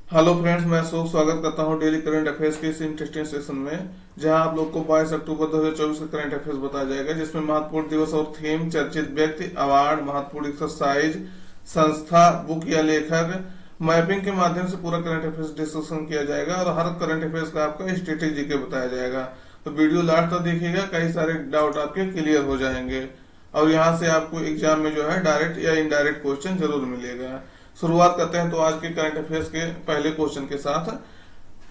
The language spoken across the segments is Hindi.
हेलो फ्रेंड्स, मैं अशोक स्वागत करता हूं डेली करंट अफेयर्स के इस इंटरेस्टिंग सेशन में, जहां आप लोग को 22 अक्टूबर 2024 का करंट अफेयर्स बताया जाएगा, जिसमें महत्वपूर्ण दिवस और थीम, चर्चित व्यक्ति, अवार्ड, महत्वपूर्ण एक्सरसाइज, संस्था, बुक या लेखक, मैपिंग के माध्यम से पूरा करंट अफेयर्स डिस्कशन किया जाएगा और हर करंट अफेयर्स का आपका स्ट्रेटेजी के बताया जाएगा। तो वीडियो लास्ट तक देखिएगा, कई सारे डाउट आपके क्लियर हो जाएंगे और यहाँ से आपको एग्जाम में जो है डायरेक्ट या इनडायरेक्ट क्वेश्चन जरूर मिलेगा। शुरुआत करते हैं तो आज के करंट अफेयर्स के पहले क्वेश्चन के साथ।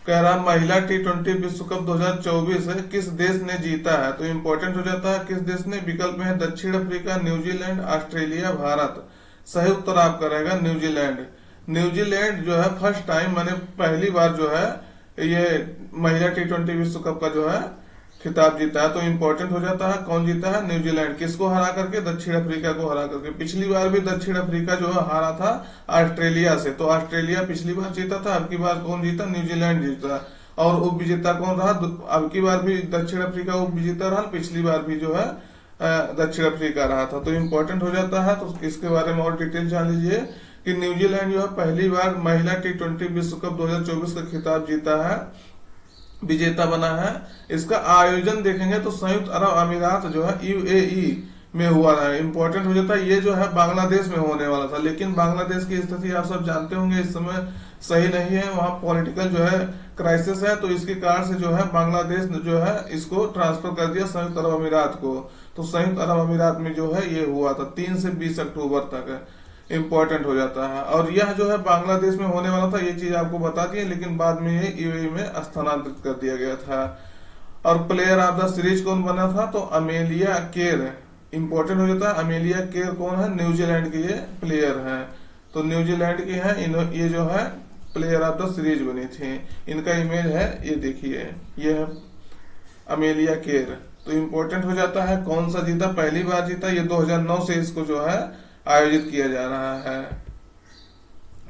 कह रहा महिला T20 विश्व कप 2024 किस देश ने जीता है? तो इंपॉर्टेंट हो जाता है किस देश ने। विकल्प में है दक्षिण अफ्रीका, न्यूजीलैंड, ऑस्ट्रेलिया, भारत। सही उत्तर आपका रहेगा न्यूजीलैंड। न्यूजीलैंड जो है फर्स्ट टाइम, माने पहली बार जो है ये महिला T20 विश्व कप का जो है खिताब जीता है। तो इम्पोर्टेंट हो जाता है कौन जीता है? न्यूजीलैंड। किसको हरा करके? दक्षिण अफ्रीका को हरा करके। पिछली बार भी दक्षिण अफ्रीका जो है हारा था ऑस्ट्रेलिया से, तो ऑस्ट्रेलिया पिछली बार जीता था। अब की बार कौन जीता? न्यूजीलैंड जीता। और उप विजेता कौन रहा? अब की बार भी दक्षिण अफ्रीका उप विजेता रहा, पिछली बार भी जो है दक्षिण अफ्रीका रहा था। तो इम्पोर्टेंट हो जाता है। तो इसके बारे में और डिटेल जान लीजिए कि न्यूजीलैंड जो है पहली बार महिला T20 विश्व कप 2024 का खिताब जीता है, विजेता बना है। इसका आयोजन देखेंगे तो संयुक्त अरब अमीरात जो है UAE में हुआ है। इंपॉर्टेंट हो जाता है। ये जो है बांग्लादेश में होने वाला था, लेकिन बांग्लादेश की स्थिति आप सब जानते होंगे इस समय सही नहीं है, वहाँ पॉलिटिकल जो है क्राइसिस है। तो इसके कारण से जो है बांग्लादेश ने जो है इसको ट्रांसफर कर दिया संयुक्त अरब अमीरात को। तो संयुक्त अरब अमीरात में जो है ये हुआ था 3 से 20 अक्टूबर तक। इम्पोर्टेंट हो जाता है। और यह जो है बांग्लादेश में होने वाला था, ये चीज आपको बता दी है, लेकिन बाद में ये UAE में स्थानांतरित कर दिया गया था। और प्लेयर ऑफ द सीरीज कौन बना था? तो अमेलिया केर। इंपॉर्टेंट हो जाता है। अमेलिया केर कौन है? न्यूजीलैंड की ये प्लेयर है। तो न्यूजीलैंड की है, ये जो है प्लेयर ऑफ द सीरीज बनी थी। इनका इमेज है, ये देखिए, ये है अमेलिया केर। तो इम्पोर्टेंट हो जाता है कौन सा जीता? पहली बार जीता। ये 2009 से इसको जो है आयोजित किया जा रहा है।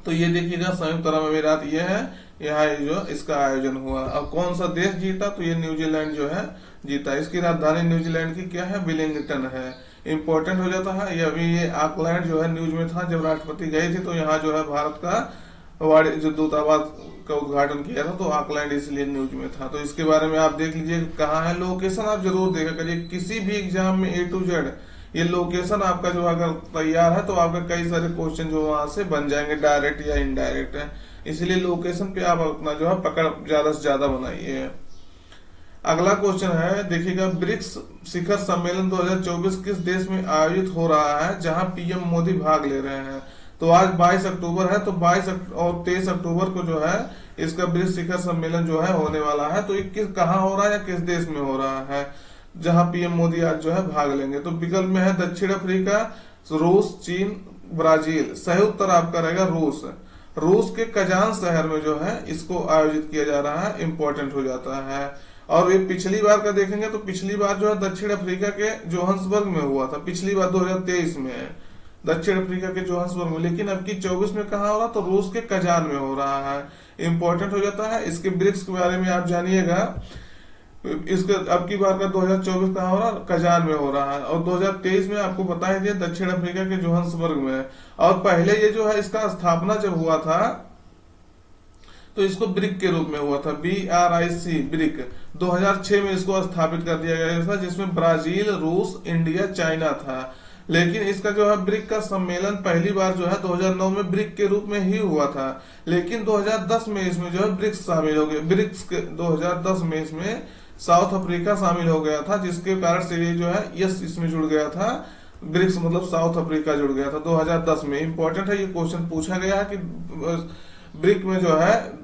तो ये देखिएगा संयुक्त अरब अमीरात ये है, यहाँ जो इसका आयोजन हुआ। अब कौन सा देश जीता? तो ये न्यूजीलैंड जो है जीता। इसकी राजधानी न्यूजीलैंड की क्या है? वेलिंगटन है। इंपॉर्टेंट हो जाता है। ये अभी ये ऑकलैंड जो है न्यूज में था, जब राष्ट्रपति गए थे तो यहाँ जो है भारत का जो दूतावास का उद्घाटन किया था, तो ऑकलैंड इसलिए न्यूज में था। तो इसके बारे में आप देख लीजिए कहाँ है। लोकेशन आप जरूर देखा करिए किसी भी एग्जाम में A to Z। ये लोकेशन आपका जो अगर तैयार है तो आपका कई सारे क्वेश्चन जो वहां से बन जाएंगे, डायरेक्ट या इनडायरेक्ट है। इसलिए लोकेशन पे आप अपना जो है पकड़ ज्यादा से ज्यादा बनाइए। अगला क्वेश्चन है, देखिएगा, ब्रिक्स शिखर सम्मेलन 2024 किस देश में आयोजित हो रहा है, जहां PM मोदी भाग ले रहे हैं? तो आज 22 अक्टूबर है, तो 22 और 23 अक्टूबर को जो है इसका ब्रिक्स शिखर सम्मेलन जो है होने वाला है। तो ये कहाँ हो रहा है या किस देश में हो रहा है जहां PM मोदी आज जो है भाग लेंगे? तो विकल्प में है दक्षिण अफ्रीका, रूस, चीन, ब्राजील। सही उत्तर आपका रहेगा रूस। रूस के कजान शहर में जो है इसको आयोजित किया जा रहा है। इंपॉर्टेंट हो जाता है। और ये पिछली बार का देखेंगे तो पिछली बार जो है दक्षिण अफ्रीका के जोहान्सबर्ग में हुआ था, पिछली बार 2023 में है दक्षिण अफ्रीका के जोहान्सबर्ग में। लेकिन अब की 24 में कहा हो रहा? तो रूस के कजान में हो रहा है। इंपॉर्टेंट हो जाता है। इसके ब्रिक्स के बारे में आप जानिएगा। इसके अब की बार का 2024 कहाँ हो रहा? कजान में हो रहा है। और 2023 में आपको बता ही दिया दक्षिण अफ्रीका के जोहान्सबर्ग में। और पहले ये जो है इसका स्थापना जब हुआ था तो इसको ब्रिक के रूप में हुआ था, BRIC, ब्रिक। 2006 में इसको स्थापित कर दिया गया था, जिसमें ब्राजील, रूस, इंडिया, चाइना था। लेकिन इसका जो है ब्रिक का सम्मेलन पहली बार जो है 2009 में ब्रिक के रूप में ही हुआ था। लेकिन 2010 में इसमें जो है ब्रिक्स शामिल हो गए। ब्रिक्स के 2010 में इसमें साउथ अफ्रीका शामिल हो गया था, जिसके कारण से ये जो है यस इसमें जुड़ गया था। ब्रिक्स मतलब साउथ अफ्रीका जुड़ गया था 2010 में। इंपॉर्टेंट है, ये क्वेश्चन पूछा गया है कि ब्रिक में जो है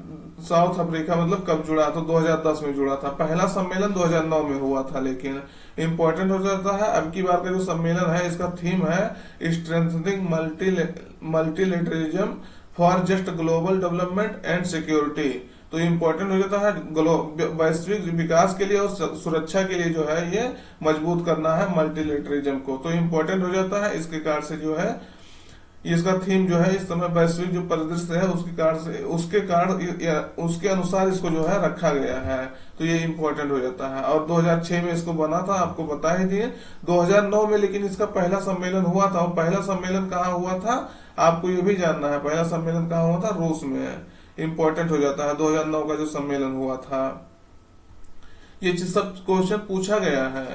साउथ अफ्रीका मतलब कब जुड़ा? तो 2010 में जुड़ा था। पहला सम्मेलन 2009 में हुआ था। लेकिन इंपॉर्टेंट हो जाता है अब की बार का जो सम्मेलन है इसका थीम है strengthening multilateralism for just global development and security. तो इम्पोर्टेंट हो जाता है वैश्विक विकास के लिए और सुरक्षा के लिए जो है ये मजबूत करना है मल्टीलेटरिज्म को। तो इम्पोर्टेंट हो जाता है। इसके कारण से जो है इसका थीम जो है इस समय वैश्विक जो परिदृश्य है उसके कारण उसके अनुसार इसको जो है रखा गया है। तो ये इम्पोर्टेंट हो जाता है। और 2006 में इसको बना था, आपको बता ही दिए। 2009 में लेकिन इसका पहला सम्मेलन हुआ था। और पहला सम्मेलन कहाँ हुआ था आपको ये भी जानना है। पहला सम्मेलन कहाँ हुआ था? रूस में। इंपॉर्टेंट हो जाता है। 2009 का जो सम्मेलन हुआ था, ये चीज सब क्वेश्चन पूछा गया है।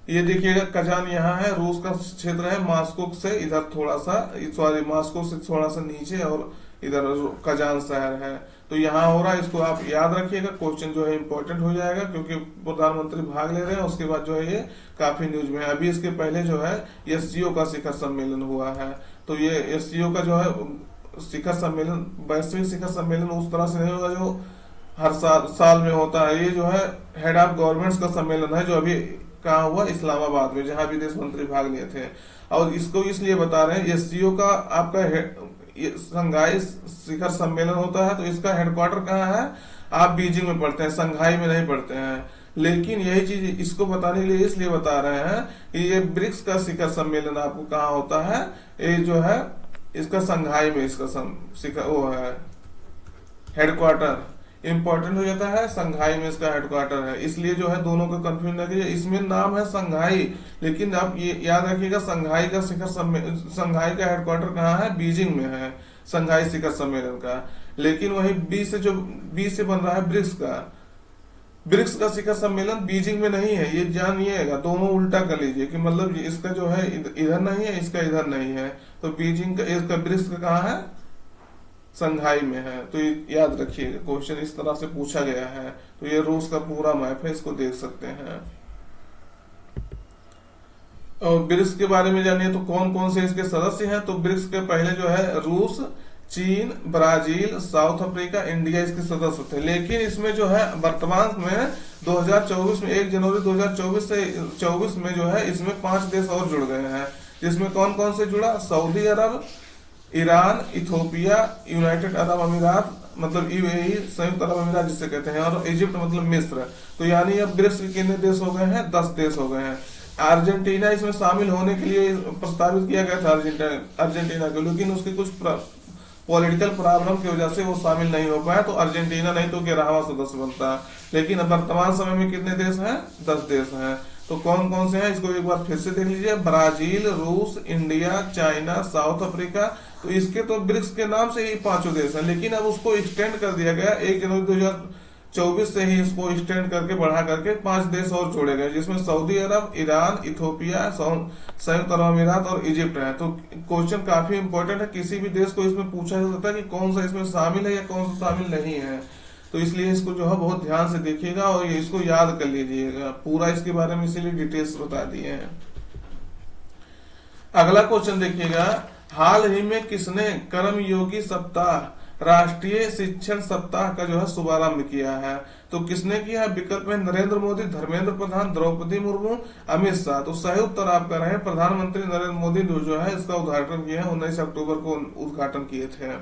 ये देखिएगा कजान यहाँ है, रूस का क्षेत्र है, मास्को से इधर थोड़ा सा, सॉरी मास्को से थोड़ा सा नीचे, और इधर कजान शहर है। तो यहाँ हो रहा है, इसको आप याद रखिएगा, क्वेश्चन जो है इंपॉर्टेंट हो जाएगा, क्योंकि प्रधानमंत्री भाग ले रहे हैं। उसके बाद जो है ये काफी न्यूज में है। अभी इसके पहले जो है एससीओ का शिखर सम्मेलन हुआ है। तो ये एससीओ का जो है शिखर सम्मेलन, वैश्विक शिखर सम्मेलन उस तरह से नहीं होगा जो हर साल में होता है। ये जो है हेड ऑफ गवर्नमेंट्स का सम्मेलन है, जो अभी कहा हुआ इस्लामाबाद में, जहां विदेश मंत्री भाग लिए थे। और इसको इसलिए बता रहे हैं, एससीओ का आपका संघाई शिखर सम्मेलन होता है, तो इसका हेडक्वार्टर कहाँ है? आप बीजिंग में पढ़ते हैं, संघाई में नहीं पढ़ते हैं। लेकिन यही चीज इसको बताने के लिए इसलिए बता रहे हैं कि ये ब्रिक्स का शिखर सम्मेलन आपको कहाँ होता है? ये जो है इसका संघाई में, इसका शिखर वो है हेडक्वार्टर, इंपॉर्टेंट हो जाता है। संघाई में इसका हेडक्वार्टर है, इसलिए जो है दोनों को कंफ्यूज न कीजिए। इसमें नाम है संघाई, लेकिन आप ये याद रखिएगा संघाई का शिखर संघाई का हेडक्वार्टर कहाँ है? बीजिंग में है, संघाई शिखर सम्मेलन का। लेकिन वही बी से बन रहा है ब्रिक्स का शिखर सम्मेलन बीजिंग में नहीं है, ये जानिएगा। दोनों उल्टा कर लीजिए कि मतलब इसका जो है इधर नहीं है, इसका इधर नहीं है। तो बीजिंग का, इसका ब्रिक्स का कहाँ है? संघाई में है। तो याद रखिएगा, क्वेश्चन इस तरह से पूछा गया है। तो ये रूस का पूरा मैप है, इसको देख सकते हैं। और ब्रिक्स के बारे में जानिए तो कौन कौन से इसके सदस्य हैं। तो ब्रिक्स के पहले जो है रूस, चीन, ब्राजील, साउथ अफ्रीका, इंडिया इसके सदस्य थे। लेकिन इसमें जो है वर्तमान में 2024 में 1 जनवरी 2024 से 24 में जो है इसमें 5 देश और जुड़ गए हैं। जिसमें कौन कौन से जुड़ा? सऊदी अरब, ईरान, इथोपिया, यूनाइटेड अरब अमीरात मतलब यूएई, संयुक्त अरब अमीरात जिसे कहते हैं, और इजिप्ट मतलब मिस्र। तो यानी अब ब्रिक्स के कितने देश हो गए हैं? 10 देश हो गए हैं। अर्जेंटीना इसमें शामिल होने के लिए प्रस्तावित किया गया था अर्जेंटीना को, लेकिन उसके कुछ पॉलिटिकल प्रॉब्लम की वजह से वो शामिल नहीं हो पाया। तो अर्जेंटीना नहीं तो 11वां सदस्य बनता। लेकिन अब वर्तमान समय में कितने देश हैं? 10 देश हैं। तो कौन कौन से हैं इसको एक बार फिर से देख लीजिए। ब्राजील, रूस, इंडिया, चाइना, साउथ अफ्रीका। तो इसके तो ब्रिक्स के नाम से ही 5 देश हैं, लेकिन अब उसको एक्सटेंड कर दिया गया 1 जनवरी 2024 से ही इसको एक्सटेंड करके बढ़ा करके 5 देश और जोड़े गए, जिसमें सऊदी अरब, ईरान, इथोपिया, संयुक्त अरब अमीरात और इजिप्ट है। तो क्वेश्चन काफी इंपॉर्टेंट है, किसी भी देश को इसमें पूछा जा सकता है कि कौन सा इसमें शामिल है या कौन सा शामिल नहीं है। तो इसलिए इसको जो है बहुत ध्यान से देखिएगा और ये इसको याद कर लीजिएगा पूरा, इसके बारे में इसीलिए डिटेल्स बता दिए हैं। अगला क्वेश्चन देखिएगा, हाल ही में किसने कर्मयोगी सप्ताह राष्ट्रीय शिक्षण सप्ताह का जो है शुभारंभ किया है? तो किसने किया? विकल्प में नरेंद्र मोदी, धर्मेंद्र प्रधान, द्रौपदी मुर्मू, अमित शाह। तो सही उत्तर आप कर रहे हैं प्रधानमंत्री नरेंद्र मोदी जो है इसका उद्घाटन किया है, 19 अक्टूबर को उद्घाटन किए थे।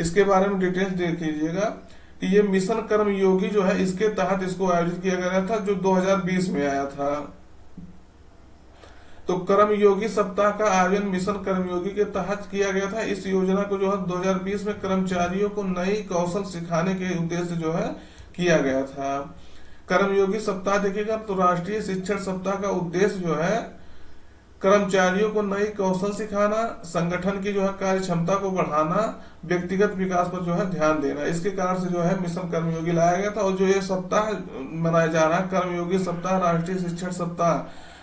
इसके बारे में डिटेल्स देख लीजिएगा कि ये मिशन कर्मयोगी जो है इसके तहत इसको आयोजित किया गया था, जो 2020 में आया था। तो कर्मयोगी सप्ताह का आयोजन मिशन कर्मयोगी के तहत किया गया था। इस योजना को जो है 2020 में कर्मचारियों को नई कौशल सिखाने के उद्देश्य जो है किया गया था। कर्मयोगी सप्ताह देखिएगा तो राष्ट्रीय शिक्षण सप्ताह का उद्देश्य जो है कर्मचारियों को नई कौशल सिखाना, संगठन की जो है कार्य क्षमता को बढ़ाना, व्यक्तिगत विकास पर जो है ध्यान देना। इसके कारण से जो है मिशन कर्मयोगी लाया गया था। और जो ये सप्ताह मनाया जा रहा है कर्मयोगी सप्ताह, राष्ट्रीय शिक्षण सप्ताह,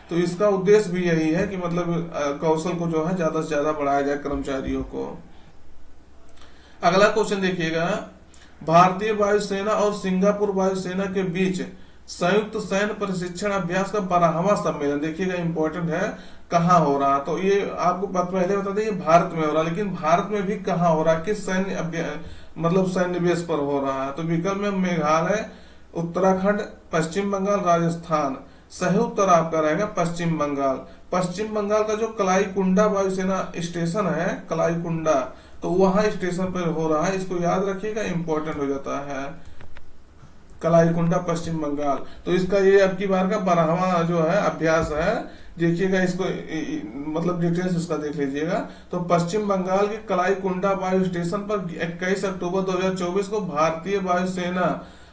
तो इसका उद्देश्य भी यही है कि मतलब कौशल को जो है ज्यादा से ज्यादा बढ़ाया जाए कर्मचारियों को। अगला क्वेश्चन देखिएगा, भारतीय वायुसेना और सिंगापुर वायुसेना के बीच संयुक्त सैन्य प्रशिक्षण अभ्यास का 12वां सम्मेलन देखिएगा इंपॉर्टेंट है, कहाँ हो रहा? तो ये आपको पहले बता दें भारत में हो रहा, लेकिन भारत में भी कहाँ हो रहा, किस सैन्य मतलब सैन्य बेस पर हो रहा है? तो विकल्प में मेघालय, उत्तराखंड, पश्चिम बंगाल, राजस्थान। सही उत्तर आपका रहेगा पश्चिम बंगाल। पश्चिम बंगाल का जो कलाईकुंडा वायुसेना स्टेशन है, कलाईकुंडा, तो वहां स्टेशन पर हो रहा है। इसको याद रखिएगा, इंपॉर्टेंट हो जाता है कलाईकुंडा पश्चिम बंगाल। तो इसका ये अब की बार का 12वां जो है अभ्यास है। देखिएगा इसको मतलब डिटेल्स इसका देख लीजिएगा। तो पश्चिम बंगाल के कलाईकुंडा वायु स्टेशन पर 21 अक्टूबर 2024 को भारतीय वायुसेना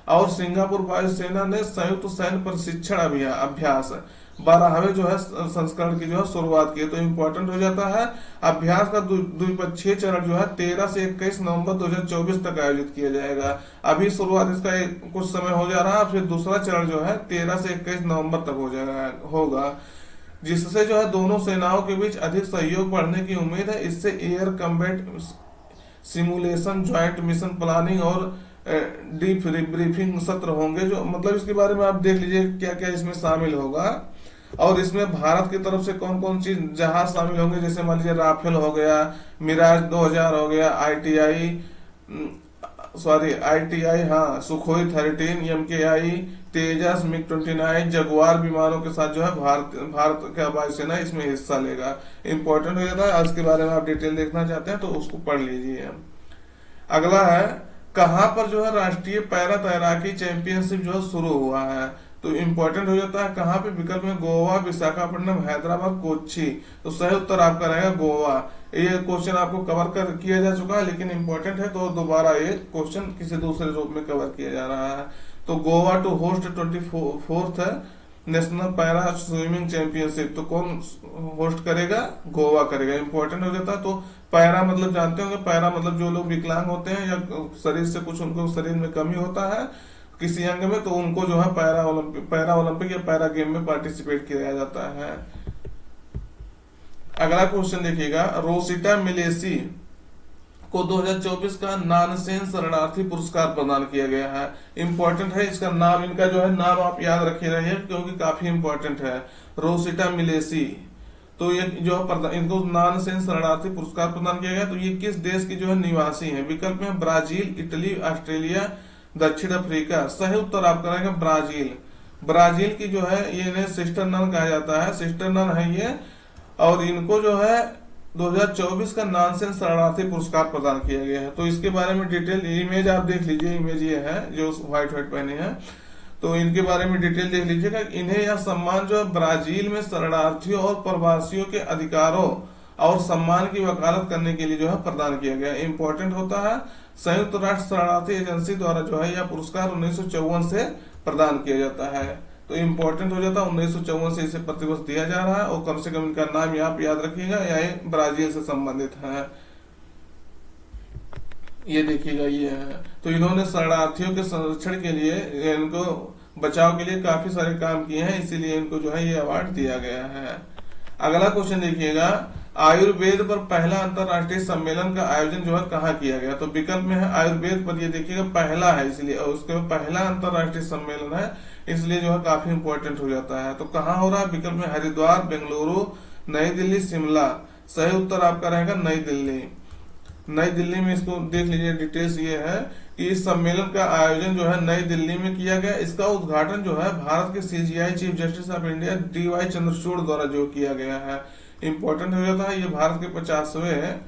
और सिंगापुर वायुसेना ने संयुक्त सैन्य प्रशिक्षण अभ्यास 12वें जो है संस्करण की जो है शुरुआत की। तो इम्पोर्टेंट हो जाता है। अभ्यास का द्विपक्षीय चरण जो है 13 से 21 नवंबर 2024 तक आयोजित किया जाएगा। अभी शुरुआत इसका कुछ समय हो जा रहा है, फिर दूसरा चरण जो है 13 से 21 नवंबर तक हो जाएगा होगा, जिससे जो है दोनों सेनाओं के बीच अधिक सहयोग बढ़ने की उम्मीद है। इससे air combat simulation, joint mission planning और डीप ब्रीफिंग सत्र होंगे। जो मतलब इसके बारे में आप देख लीजिए क्या क्या इसमें शामिल होगा, और इसमें भारत की तरफ से कौन कौन सी जहाज शामिल होंगे, जैसे मान लीजिए राफेल हो गया, मिराज 2000 हो गया, आईटीआई हाँ, सुखोई 13, एमकेआई, तेजस, मिग 29, जगुआर विमानों के साथ जो है भारत का वायुसेना इसमें हिस्सा लेगा। इंपॉर्टेंट हो जाता है। आज के बारे में आप डिटेल देखना चाहते हैं तो उसको पढ़ लीजिए। अगला है, कहां पर जो है राष्ट्रीय पैरा तैराकी चैंपियनशिप जो है शुरू हुआ है। तो इम्पोर्टेंट हो जाता है कहां पे, विकल्प में गोवा, विशाखापट्टनम, हैदराबाद, कोच्चि। तो सही उत्तर आपका रहेगा गोवा। ये क्वेश्चन आपको कवर कर किया जा चुका है, लेकिन इम्पोर्टेंट है तो दोबारा ये क्वेश्चन किसी दूसरे रूप में कवर किया जा रहा है। तो गोवा टू होस्ट 24th है नेशनल पैरा स्विमिंग चैंपियनशिप। तो कौन होस्ट करेगा, गोवा करेगा। इंपॉर्टेंट हो जाता है। तो पैरा मतलब जानते होंगे, पैरा मतलब जो लोग विकलांग होते हैं या शरीर से कुछ उनको शरीर में कमी होता है किसी अंग में, तो उनको जो है पैरा ओलंपिक या पैरा गेम में पार्टिसिपेट किया जाता है। अगला क्वेश्चन देखिएगा, रोसिटा मिलेसी को 2024 का नानसेन शरणार्थी पुरस्कार प्रदान किया गया है। इंपॉर्टेंट है इसका नाम, इनका जो है नाम आप याद रखे रहिए क्योंकि काफी इंपॉर्टेंट है। रोसिटा मिलेसी, तो ये जो इनको नानसेन शरणार्थी पुरस्कार प्रदान किया गया। तो ये किस देश की जो है निवासी है। विकल्प में ब्राजील, इटली, ऑस्ट्रेलिया, दक्षिण अफ्रीका। सही उत्तर आपका रहेगा ब्राजील। ब्राजील की जो है ये इन्हें सिस्टर नन कहा जाता है, सिस्टर नन है ये, और इनको जो है 2024 का नानसेन शरणार्थी पुरस्कार प्रदान किया गया है। तो इसके बारे में डिटेल इमेज आप देख लीजिए, इमेज ये है जो व्हाइट पहने हैं, तो इनके बारे में डिटेल देख लीजिएगा। इन्हें यह सम्मान जो है ब्राजील में शरणार्थियों और प्रवासियों के अधिकारों और सम्मान की वकालत करने के लिए जो है प्रदान किया गया। इंपॉर्टेंट होता है। संयुक्त राष्ट्र शरणार्थी एजेंसी द्वारा जो है यह पुरस्कार 1954 से प्रदान किया जाता है। तो इम्पोर्टेंट हो जाता है 1954 से इसे प्रतिवर्ष दिया जा रहा है, और कम से कम इनका नाम आप याद रखिएगा, यह ब्राजील से संबंधित है। ये देखिएगा ये है। तो इन्होंने शरणार्थियों के संरक्षण के लिए, इनको बचाव के लिए काफी सारे काम किए हैं, इसीलिए इनको जो है ये अवार्ड दिया गया है। अगला क्वेश्चन देखिएगा, आयुर्वेद पर पहला अंतरराष्ट्रीय सम्मेलन का आयोजन जो है कहाँ किया गया। तो विकल्प में है आयुर्वेद पर, ये देखिएगा पहला है इसलिए, और उसके पहला अंतरराष्ट्रीय सम्मेलन है इसलिए जो है काफी इंपॉर्टेंट हो जाता है। तो कहाँ हो रहा है, विकल्प में हरिद्वार, बेंगलुरु, नई दिल्ली, शिमला। सही उत्तर आपका रहेगा नई दिल्ली। नई दिल्ली में इसको देख लीजिए, डिटेल्स ये है कि इस सम्मेलन का आयोजन जो है नई दिल्ली में किया गया। इसका उद्घाटन जो है भारत के CGI chief justice of India DY Chandrachud द्वारा जो किया गया है। इंपॉर्टेंट हो जाता है। ये भारत के 50वें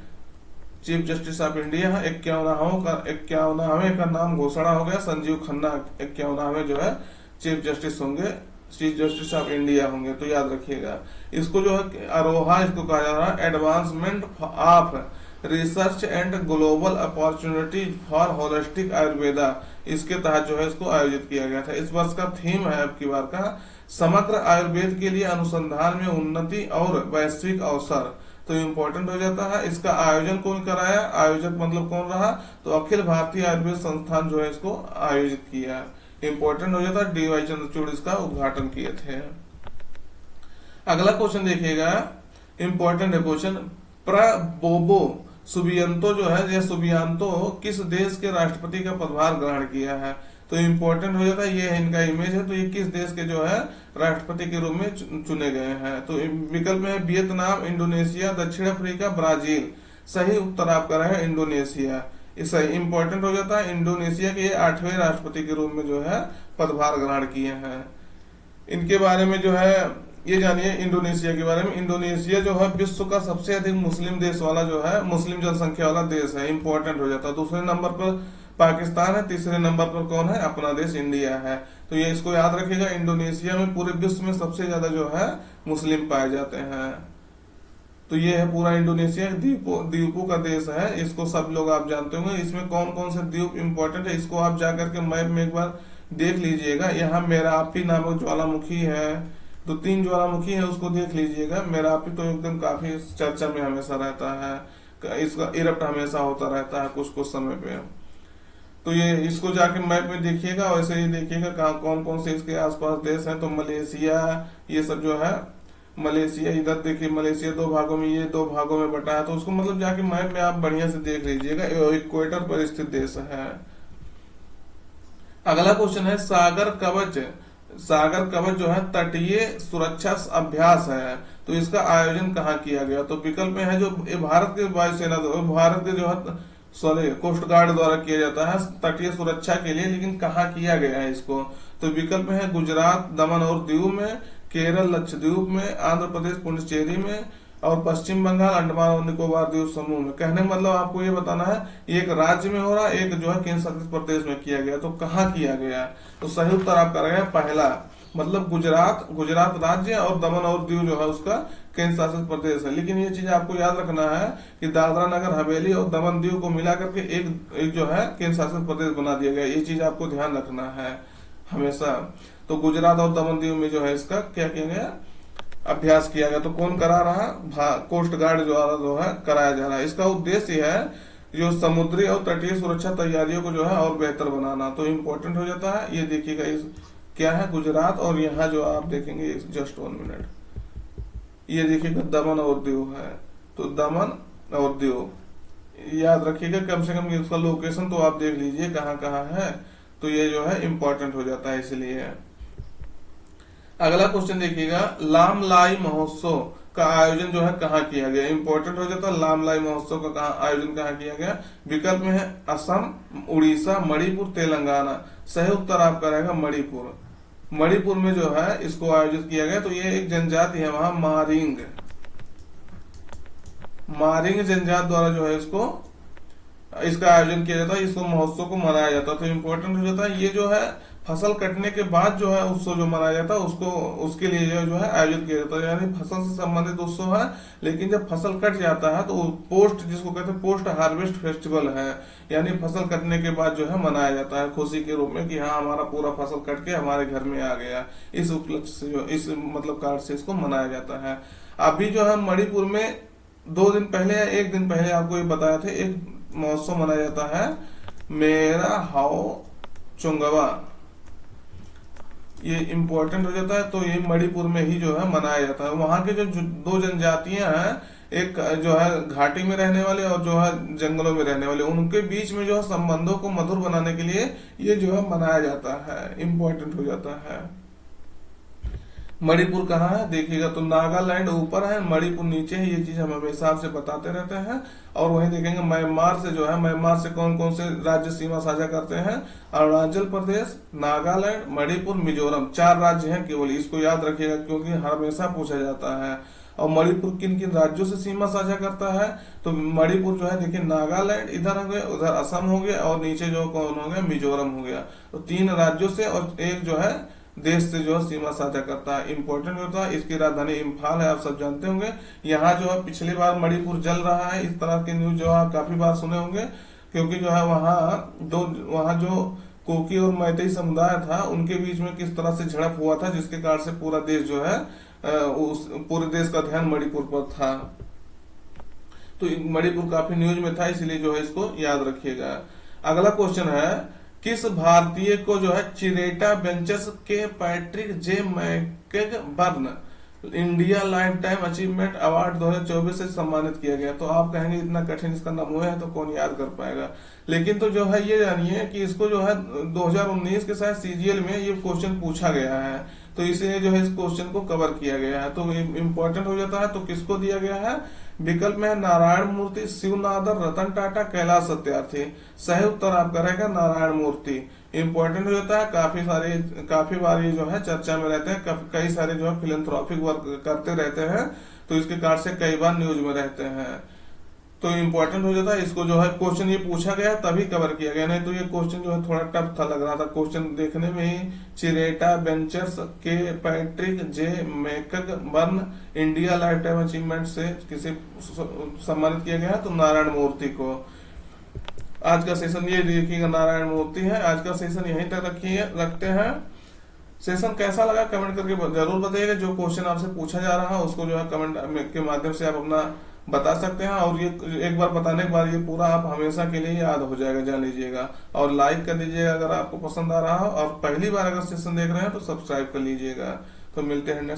चीफ जस्टिस ऑफ इंडिया है। 51वें का नाम घोषणा हो गया, संजीव खन्ना 51वें जो है चीफ जस्टिस होंगे, चीफ जस्टिस ऑफ इंडिया होंगे। तो याद रखिएगा इसको जो है अरोहा इसको कहा जा रहा है, advancement of research and global opportunity for holistic Ayurveda. इसके तहत जो है इसको आयोजित किया गया था। इस वर्ष का थीम है अब की बार का समग्र आयुर्वेद के लिए अनुसंधान में उन्नति और वैश्विक अवसर। तो इम्पोर्टेंट हो जाता है। इसका आयोजन कौन कराया, आयोजक मतलब कौन रहा, तो अखिल भारतीय आयुर्वेद संस्थान जो है इसको आयोजित किया। इंपॉर्टेंट हो जाता है। DY चंद्रचूड़ इसका उद्घाटन किए थे। अगला क्वेश्चन देखिएगा, इंपॉर्टेंट है क्वेश्चन। प्रबोवो सुबियांतो जो है, यह सुबियांतो किस देश के राष्ट्रपति का पदभार ग्रहण किया है। तो इंपॉर्टेंट हो जाता है। ये इनका इमेज है। तो ये किस देश के जो है राष्ट्रपति के रूप में चुने गए हैं। तो विकल्प में वियतनाम, इंडोनेशिया, दक्षिण अफ्रीका, ब्राजील। सही उत्तर आपका रहे इंडोनेशिया। इससे इंपॉर्टेंट हो जाता है। इंडोनेशिया के 8वें राष्ट्रपति के रूप में जो है पदभार ग्रहण किए हैं। इनके बारे में जो है ये जानिए इंडोनेशिया के बारे में। इंडोनेशिया जो है विश्व का सबसे अधिक मुस्लिम देश वाला जो है, मुस्लिम जनसंख्या वाला देश है। इंपॉर्टेंट हो जाता है। दूसरे नंबर पर पाकिस्तान है, तीसरे नंबर पर कौन है, अपना देश इंडिया है। तो ये इसको याद रखिएगा। इंडोनेशिया में पूरे विश्व में सबसे ज्यादा जो है मुस्लिम पाए जाते हैं। तो ये है पूरा इंडोनेशिया, द्वीपों का देश है। इसको सब लोग आप जानते होंगे। इसमें कौन कौन से द्वीप इंपॉर्टेंट है, इसको आप जाकर के मैप में एक बार देख लीजिएगा। यहाँ मेरापी नामक ज्वालामुखी है, तो 3 ज्वालामुखी है उसको देख लीजिएगा। मेरापी तो एकदम काफी चर्चा में हमेशा रहता है, इसका इरप्ट हमेशा होता रहता है कुछ कुछ समय पे। तो ये इसको जाके मैप में देखिएगा, वैसे ही देखिएगा कहाँ कौन कौन से इसके आसपास देश हैं। तो मलेशिया ये सब जो है, मलेशिया इधर देखिए, मलेशिया 2 भागों में, ये 2 भागों में बटा है। तो उसको मतलब जाके मैप में आप बढ़िया से देख लीजिएगा। इक्वेटर पर स्थित देश है। अगला क्वेश्चन है सागर कवच। सागर कवच जो है तटीय सुरक्षा अभ्यास है, तो इसका आयोजन कहाँ किया गया? तो विकल्प में है जो भारत के वायुसेना, भारत के जो है सॉरी कोस्ट गार्ड द्वारा किया जाता है तटीय सुरक्षा के लिए, लेकिन कहाँ किया गया है इसको? तो विकल्प में है गुजरात, दमन और दीव में, केरल लक्षद्वीप में, आंध्र प्रदेश पुडुचेरी में, और पश्चिम बंगाल अंडमान और निकोबार द्वीप समूह में। कहने मतलब आपको ये बताना है एक राज्य में हो रहा है, एक जो है केंद्र शासित प्रदेश में किया गया। तो कहाँ किया गया? तो सही उत्तर आपका रहेगा पहला, मतलब गुजरात राज्य और दमन और दीव जो है उसका केंद्र शासित प्रदेश है। लेकिन ये चीज आपको याद रखना है कि दादरा नगर हवेली और दमन दीव को मिला करके एक जो है केंद्र शासित प्रदेश बना दिया गया। ये चीज आपको ध्यान रखना है हमेशा। तो गुजरात और दमन दीव में जो है इसका क्या किया गया? अभ्यास किया गया। तो कौन करा रहा? कोस्ट गार्ड जो है कराया जा रहा है। इसका उद्देश्य है जो समुद्री और तटीय सुरक्षा तैयारियों को जो है और बेहतर बनाना। तो इम्पोर्टेंट हो जाता है। ये देखिएगा इस क्या है गुजरात, और यहाँ जो आप देखेंगे जस्ट 1 मिनट, ये देखिएगा दमन और दीव है। तो दमन और दीव याद रखिएगा, कम से कम इसका लोकेशन तो आप देख लीजिए कहाँ कहाँ है। तो ये जो है इम्पोर्टेंट हो जाता है इसलिए। अगला क्वेश्चन देखिएगा, लामलाई महोत्सव का आयोजन जो है कहाँ किया गया? इंपॉर्टेंट हो जाता है। लामलाई महोत्सव का आयोजन कहाँ किया गया? विकल्प में है असम, उड़ीसा, मणिपुर, तेलंगाना। सही उत्तर आपका रहेगा मणिपुर। मणिपुर में जो है इसको आयोजित किया गया। तो ये एक जनजाति है वहां, मारिंग जनजाति द्वारा जो है इसका आयोजन किया जाता है, इसको महोत्सव को मनाया जाता है। तो इम्पोर्टेंट हो जाता है। ये जो है फसल कटने के बाद जो है उत्सव जो मनाया जाता है उसको उसके लिए जो है आयोजित किया जाता है। यानी फसल से संबंधित उत्सव है, लेकिन जब फसल कट जाता है तो पोस्ट, जिसको कहते हैं पोस्ट हार्वेस्ट फेस्टिवल है, यानी फसल कटने के बाद जो है मनाया जाता है खुशी के रूप में कि हाँ हमारा पूरा फसल कट के हमारे घर में आ गया। इस उपलक्ष्य से जो इस मतलब कार्ड से इसको मनाया जाता है। अभी जो है मणिपुर में 2 दिन पहले या 1 दिन पहले आपको ये बताया था एक महोत्सव मनाया जाता है, मेरा हाओ चुंगवा। ये इम्पोर्टेंट हो जाता है। तो ये मणिपुर में ही जो है मनाया जाता है। वहां के जो 2 जनजातियां हैं, एक जो है घाटी में रहने वाले और जो है जंगलों में रहने वाले, उनके बीच में जो है संबंधों को मधुर बनाने के लिए ये जो है मनाया जाता है, इम्पोर्टेंट हो जाता है। मणिपुर कहाँ है देखिएगा, तो नागालैंड ऊपर है, मणिपुर नीचे है। ये चीज हम हमेशा आपसे बताते रहते हैं। और वहीं देखेंगे म्यांमार से जो है, म्यांमार से कौन कौन से राज्य सीमा साझा करते हैं? अरुणाचल प्रदेश, नागालैंड, मणिपुर, मिजोरम। 4 राज्य हैं केवल। इसको याद रखिएगा क्योंकि हमेशा पूछा जाता है। और मणिपुर किन किन राज्यों से सीमा साझा करता है? तो मणिपुर जो है देखिए नागालैंड इधर हो गया, उधर असम हो गया, और नीचे जो कौन हो गया? मिजोरम हो गया। तो 3 राज्यों से और एक जो है देश से जो है सीमा साझा करता है। इंपॉर्टेंट होता है। इसकी राजधानी इम्फाल है, आप सब जानते होंगे। यहाँ जो है पिछली बार मणिपुर जल रहा है, इस तरह के न्यूज जो है काफी बार सुने होंगे, क्योंकि जो है वहाँ जो कोकी और मैतेई समुदाय था उनके बीच में किस तरह से झड़प हुआ था, जिसके कारण से पूरा देश जो है उस पूरे देश का ध्यान मणिपुर पर था। तो मणिपुर काफी न्यूज में था, इसलिए जो है इसको याद रखिएगा। अगला क्वेश्चन है, किस भारतीय को जो है चिरेटा वेंचर्स के Patrick J McGovern India lifetime achievement award 2024 से सम्मानित किया गया? तो आप कहेंगे इतना कठिन इसका नाम हुआ है तो कौन याद कर पाएगा। लेकिन तो जो है ये जानिए कि इसको जो है 2019 के साथ सीजीएल में ये क्वेश्चन पूछा गया है, तो इसलिए जो है इस क्वेश्चन को कवर किया गया है। तो इम्पोर्टेंट हो जाता है। तो किसको दिया गया है? विकल्प में है नारायण मूर्ति, शिव नादर, रतन टाटा, कैलाश सत्यार्थी। सही उत्तर आपका रहेगा नारायण मूर्ति। इम्पोर्टेंट हो जाता है। काफी बार ये जो है चर्चा में रहते हैं, कई सारे जो है फिलेंथ्रोपिक वर्क करते रहते हैं, तो इसके कारण से कई बार न्यूज में रहते हैं। तो इम्पोर्टेंट हो जाता है। इसको जो है क्वेश्चन ये पूछा गया तभी कवर किया गया, नहीं तो ये क्वेश्चन जो है थोड़ा टफ था लग रहा था क्वेश्चन देखने में ही। चिरेटा वेंचर्स के Patrick J McGovern India lifetime achievement से किसे सम्मानित किया गया? तो नारायण मूर्ति को। आज का सेशन ये देखिएगा नारायण मूर्ति है। आज का सेशन यहीं तक रखते हैं। सेशन कैसा लगा कमेंट करके जरूर बताइएगा। जो क्वेश्चन आपसे पूछा जा रहा है उसको जो है कमेंट के माध्यम से आप अपना बता सकते हैं, और ये एक बार बताने के बाद ये पूरा आप हमेशा के लिए याद हो जाएगा, जान लीजिएगा। और लाइक कर दीजिएगा अगर आपको पसंद आ रहा हो, और पहली बार अगर सेशन देख रहे हैं तो सब्सक्राइब कर लीजिएगा। तो मिलते हैं नेक्स्ट